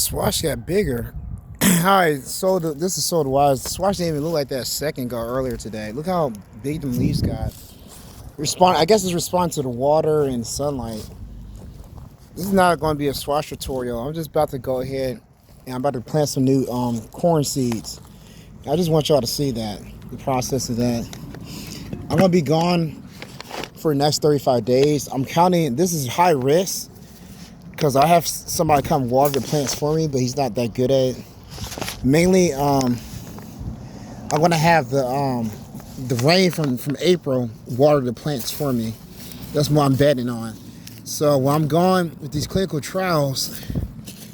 Swash got bigger. Alright, so this is so wise. The swash didn't even look like that a second ago earlier today. Look how big them leaves got. I guess it's responding to the water and sunlight. This is not going to be a swash tutorial. I'm just about to go ahead and I'm about to plant some new corn seeds. I just want y'all to see that, the process of that. I'm going to be gone for the next 35 days. I'm counting, this is high risk because I have somebody come water the plants for me, but he's not that good at it. Mainly, I'm going to have the rain from April water the plants for me. That's what I'm betting on. So when I'm gone with these clinical trials,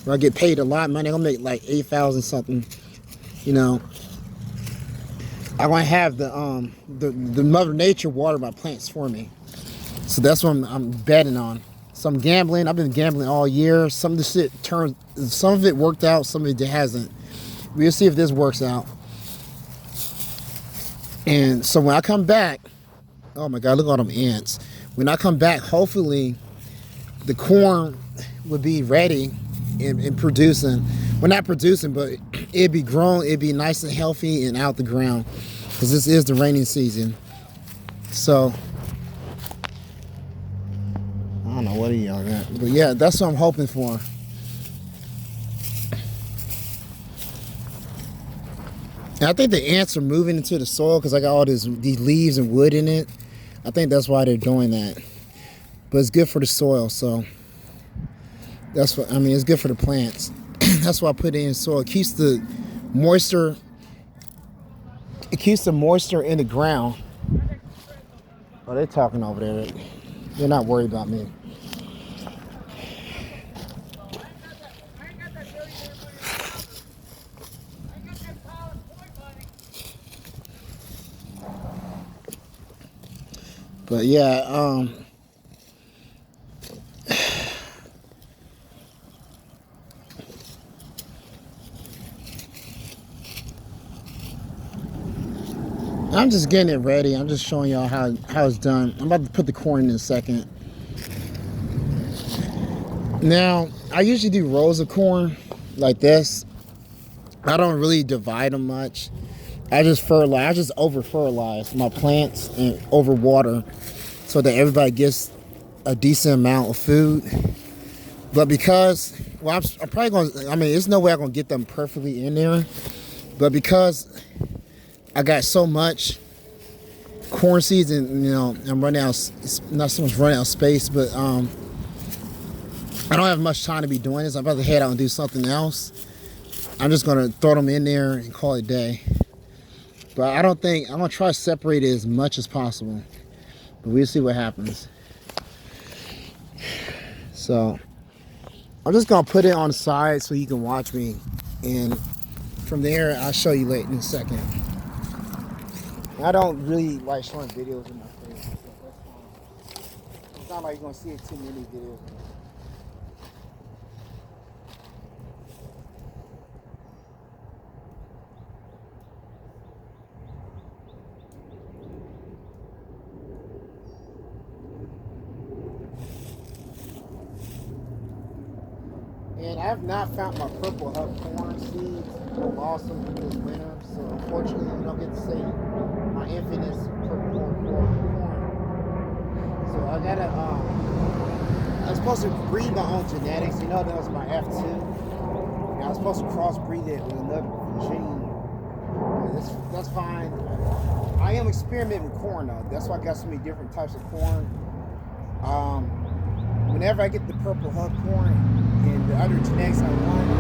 where I get paid a lot of money, I'm gonna make like 8,000 something. You know, I want to have the Mother Nature water my plants for me. So that's what I'm betting on. So I'm gambling. I've been gambling all year. Some of the shit some of it worked out, some of it hasn't. We'll see if this works out. And so when I come back, oh my God, look at all them ants. When I come back, hopefully the corn would be ready and producing. Well, not producing, but it'd be grown, it'd be nice and healthy and out the ground. Because this is the rainy season. So, I don't know what y'all got. But yeah, that's what I'm hoping for. And I think the ants are moving into the soil because I got all these leaves and wood in it. I think that's why they're doing that. But it's good for the soil, so that's what I mean. It's good for the plants. That's why I put it in soil. It keeps the moisture. It keeps the moisture in the ground. Oh, they're talking over there. They're not worried about me. But yeah, I'm just getting it ready. I'm just showing y'all how it's done. I'm about to put the corn in a second. Now, I usually do rows of corn like this. I don't really divide them much. I just fertilize. I just over fertilize my plants and over water so that everybody gets a decent amount of food. But because, well, I'm probably going to, I mean, there's no way I'm going to get them perfectly in there. But because I got so much corn seeds and, you know, I'm running out, not so much running out of space, but I don't have much time to be doing this. I'm about to head out and do something else. I'm just going to throw them in there and call it a day. But I don't think, I'm going to try to separate it as much as possible. But we'll see what happens. So I'm just going to put it on the side so you can watch me. And from there, I'll show you later in a second. I don't really like showing videos in my face. So that's fine. It's not like you're going to see it too many videos. And I have not found my purple hub corn seeds. I lost them this winter, so unfortunately you don't get to see my infamous purple corn. So I gotta, I was supposed to breed my own genetics. You know that was my F2. And I was supposed to crossbreed it with another gene. But that's fine. I am experimenting with corn though. That's why I got so many different types of corn. Whenever I get the purple hub corn and the other genetics I want,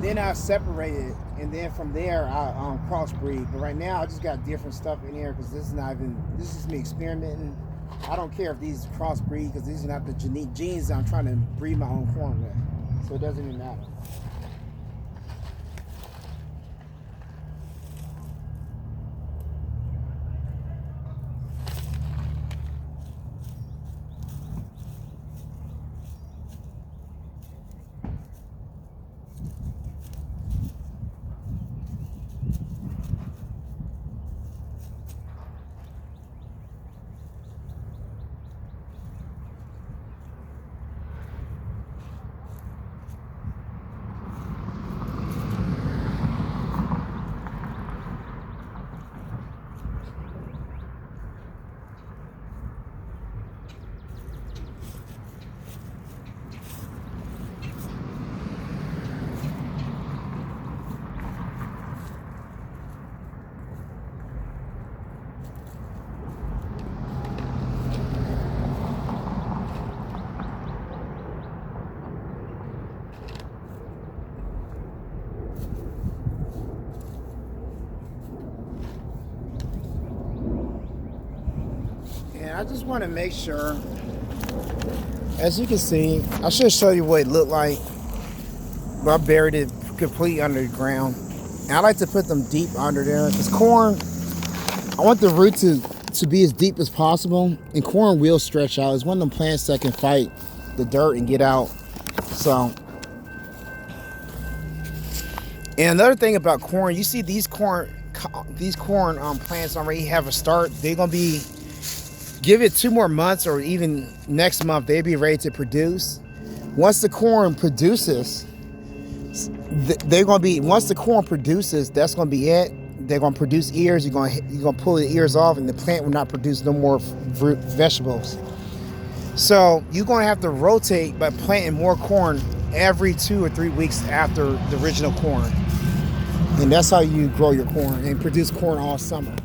then I separate it, and then from there I crossbreed. But right now I just got different stuff in here because this is me experimenting. I don't care if these crossbreed because these are not the genes I'm trying to breed my own corn with, so it doesn't even matter. just want to make sure. As you can see, I should show you what it looked like. But I buried it completely under the ground. And I like to put them deep under there. Because corn, I want the root to be as deep as possible. And corn will stretch out. It's one of them plants that can fight the dirt and get out. So, and another thing about corn, you see these corn plants already have a start. They're gonna be, give it 2 more months or even next month, they'll be ready to produce. Once the corn produces, once the corn produces, that's gonna be it. They're gonna produce ears. You're gonna pull the ears off, and the plant will not produce no more fruit, vegetables. So you're gonna have to rotate by planting more corn every 2 or 3 weeks after the original corn. And that's how you grow your corn and produce corn all summer.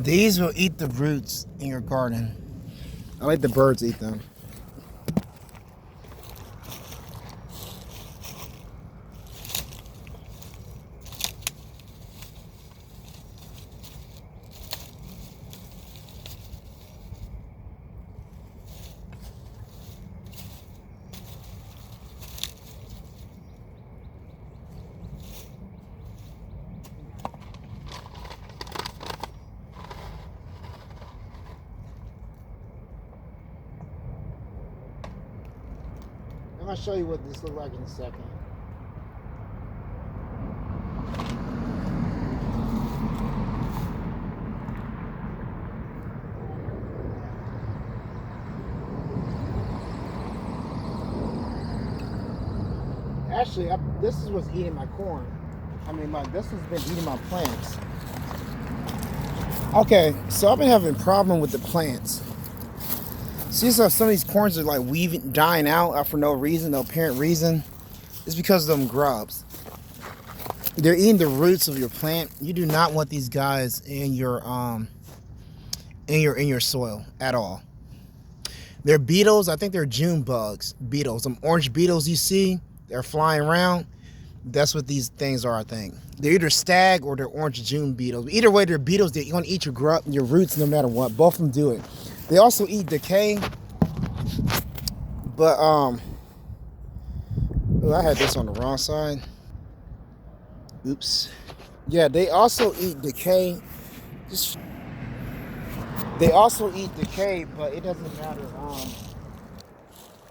These will eat the roots in your garden. I like the birds eat them. I'm gonna show you what this looks like in a second. Actually, this is what's eating my corn. This has been eating my plants. Okay, so I've been having a problem with the plants. See, so some of these corns are like dying out for no reason, no apparent reason. It's because of them grubs. They're eating the roots of your plant. You do not want these guys in your soil at all. They're beetles. I think they're June bugs. Beetles. Some orange beetles you see, they're flying around. That's what these things are, I think. They're either stag or they're orange June beetles. Either way, they're beetles. They're going to eat your roots no matter what. Both of them do it. They also eat decay, but I had this on the wrong side. Oops. Yeah, they also eat decay. They also eat decay, but it doesn't matter.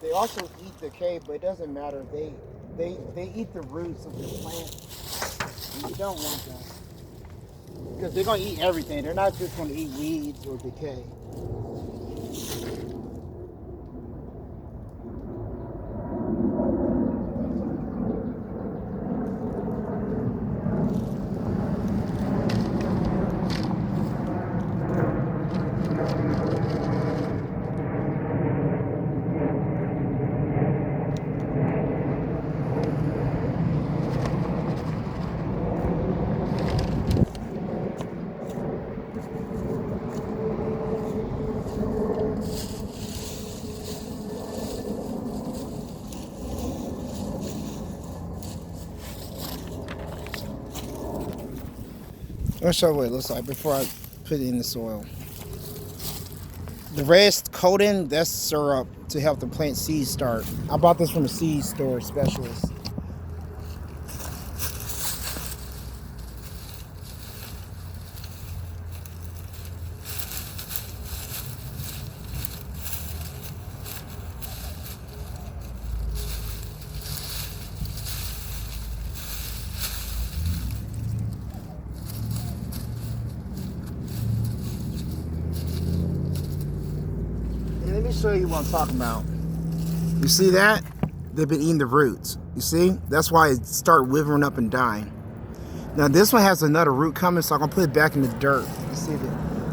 They also eat decay, but it doesn't matter. They eat the roots of the plant. And you don't want that because they're gonna eat everything. They're not just gonna eat weeds or decay. I'll show you what it looks like before I put it in the soil. The red coating, that's syrup to help the plant seeds start. I bought this from a seed store specialist. me show you what I'm talking about. You see that? They've been eating the roots. You see? That's why it started withering up and dying. Now this one has another root coming, so I'm gonna put it back in the dirt. You see it?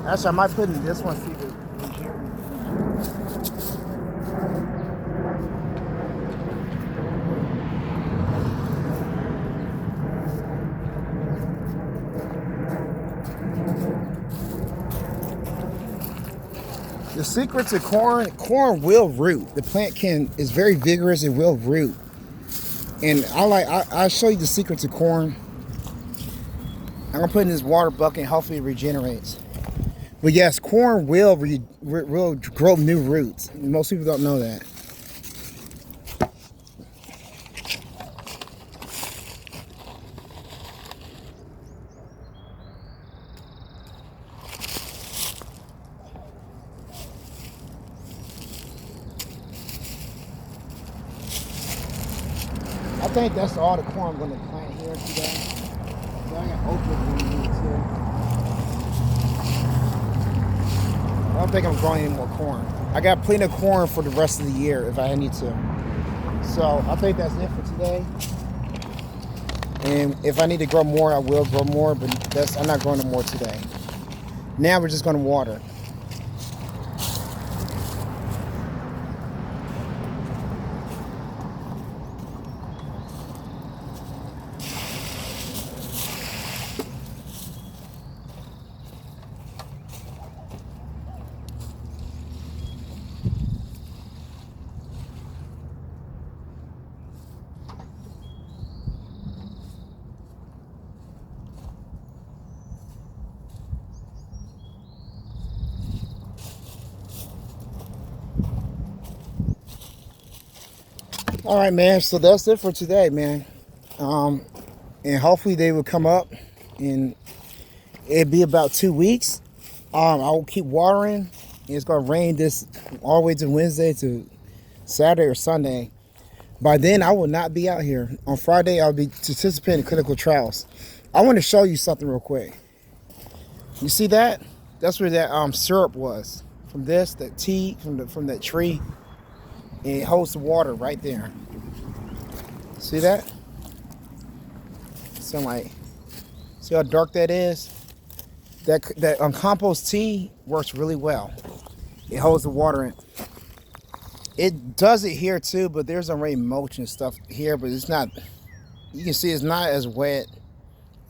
Actually, I might put in this one. See if it. The secret to corn will root. The plant is very vigorous and will root. And I'll show you the secret to corn. I'm gonna put in this water bucket and hopefully it regenerates. But yes, corn will grow new roots. Most people don't know that. I think that's all the corn I'm going to plant here today. So I got okra green too. I don't think I'm growing any more corn. I got plenty of corn for the rest of the year if I need to. So I think that's it for today. And if I need to grow more, I will grow more, but I'm not growing no more today. Now we're just going to water. All right, man. So that's it for today, man. And hopefully they will come up, and it'll be about 2 weeks. I will keep watering. It's gonna rain this all the way to Wednesday to Saturday or Sunday. By then, I will not be out here. On Friday, I'll be participating in clinical trials. I want to show you something real quick. You see that? That's where that syrup was. From that tea, from that tree. And it holds the water right there. See that? So see how dark that is? That compost tea works really well. It holds the water in. It does it here too, but there's already mulch and stuff here, but it's not, you can see it's not as wet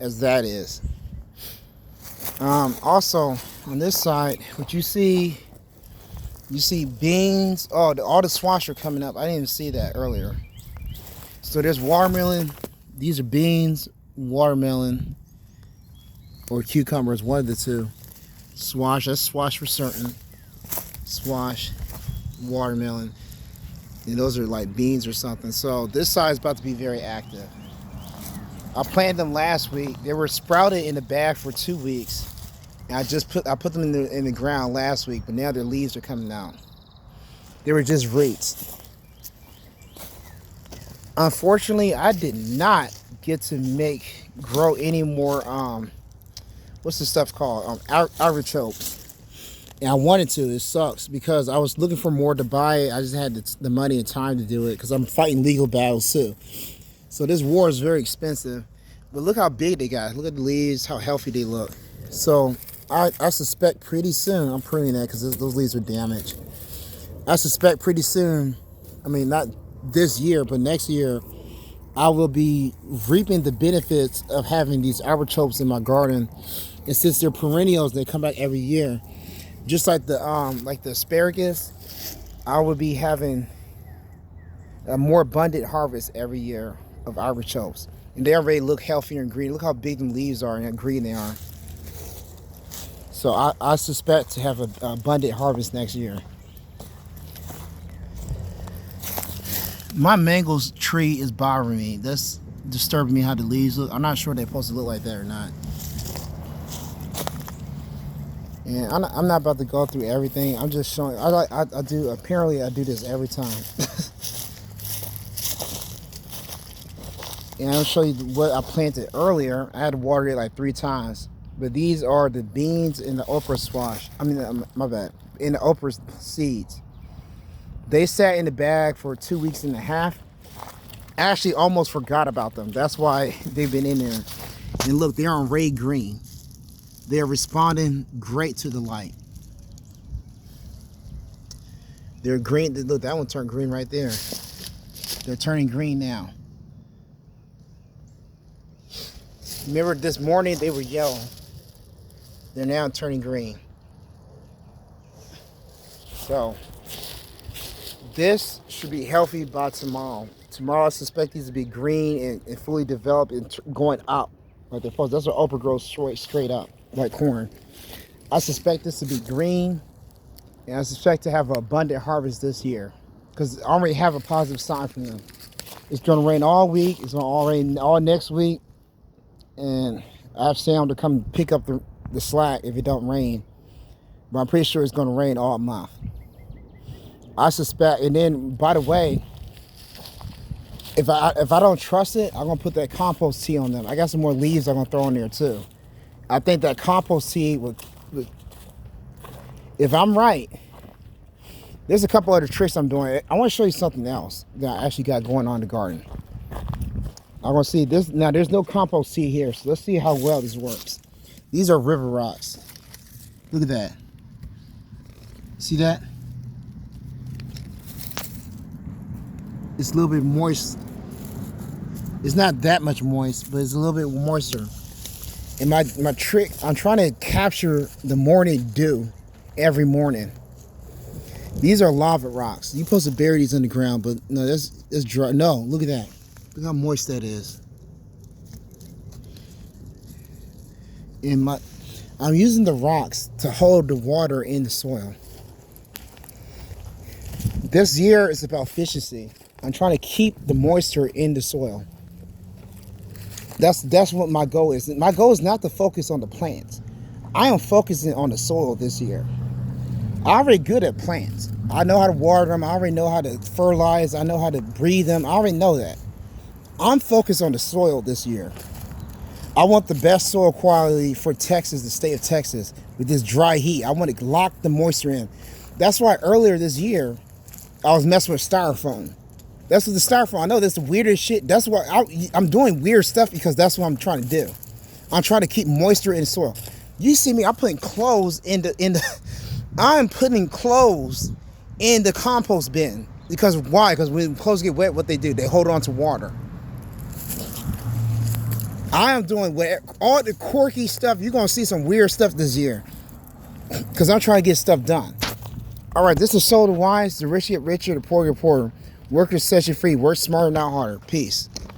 as that is. Also on this side, what you see beans. Oh, all the squash are coming up. I didn't even see that earlier. So there's watermelon. These are beans, watermelon, or cucumbers, one of the two. Squash, that's squash for certain. Squash, watermelon. And those are like beans or something. So this side is about to be very active. I planted them last week. They were sprouted in the bag for 2 weeks. And I put them in the ground last week, but now their leaves are coming out. They were just roots. Unfortunately, I did not get to grow any more. What's the stuff called? Artichokes. And I wanted to. It sucks because I was looking for more to buy. I just had the money and time to do it because I'm fighting legal battles too. So this war is very expensive. But look how big they got. Look at the leaves, how healthy they look. So I suspect pretty soon, I'm pruning that because those leaves are damaged. I suspect pretty soon, I mean, not this year, but next year, I will be reaping the benefits of having these artichokes in my garden. And since they're perennials, they come back every year. Just like the asparagus, I will be having a more abundant harvest every year of artichokes. And they already look healthier and green. Look how big them leaves are and how green they are. So I suspect to have an abundant harvest next year. My mango tree is bothering me. That's disturbing me how the leaves look. I'm not sure they're supposed to look like that or not. And I'm not about to go through everything. I'm just showing. Apparently I do this every time. And I'll show you what I planted earlier. I had to water it like 3 times. But these are the beans and the okra squash. I mean, my bad. In the okra seeds. They sat in the bag for 2.5 weeks. I actually almost forgot about them. That's why they've been in there. And look, they're on ray green. They're responding great to the light. They're green. Look, that one turned green right there. They're turning green now. Remember this morning they were yellow. They're now turning green. So this should be healthy by tomorrow. Tomorrow I suspect these to be green and fully developed and going up like they're supposed. That's what Oprah grows straight up like corn. I suspect this to be green, and I suspect to have an abundant harvest this year because I already have a positive sign from them. It's going to rain all week. It's going to rain all next week, and I have Sam to come pick up the slack if it don't rain. But I'm pretty sure it's going to rain all month. I suspect, and then by the way, if I don't trust it, I'm gonna put that compost tea on them. I got some more leaves I'm gonna throw in there too. I think that compost tea would, if I'm right, there's a couple other tricks I'm doing. I want to show you something else that I actually got going on in the garden. I want to see this now. There's no compost tea here, so let's see how well this works. These are river rocks. Look at that. See that? It's a little bit moist. It's not that much moist, but it's a little bit moister. And my trick, I'm trying to capture the morning dew every morning. These are lava rocks. You're supposed to bury these in the ground, but no, that's dry. No, look at that. Look how moist that is. And I'm using the rocks to hold the water in the soil. This year is about efficiency. I'm trying to keep the moisture in the soil. That's what my goal is. My goal is not to focus on the plants. I am focusing on the soil this year. I'm already good at plants. I know how to water them. I already know how to fertilize. I know how to breathe them. I already know that. I'm focused on the soil this year. I want the best soil quality for Texas, the state of Texas, with this dry heat. I want to lock the moisture in. That's why earlier this year, I was messing with styrofoam. That's what the styrofoam. I know that's the weirdest shit. That's why I'm doing weird stuff because that's what I'm trying to do. I'm trying to keep moisture in the soil. You see me? I'm putting clothes I'm putting clothes in the compost bin because why? Because when clothes get wet, what they do? They hold on to water. I am doing all the quirky stuff. You're gonna see some weird stuff this year because I'm trying to get stuff done. All right, this is Soul to Wise, the rich get richer, the poor get poorer. Workers set you free. Work smarter, not harder. Peace.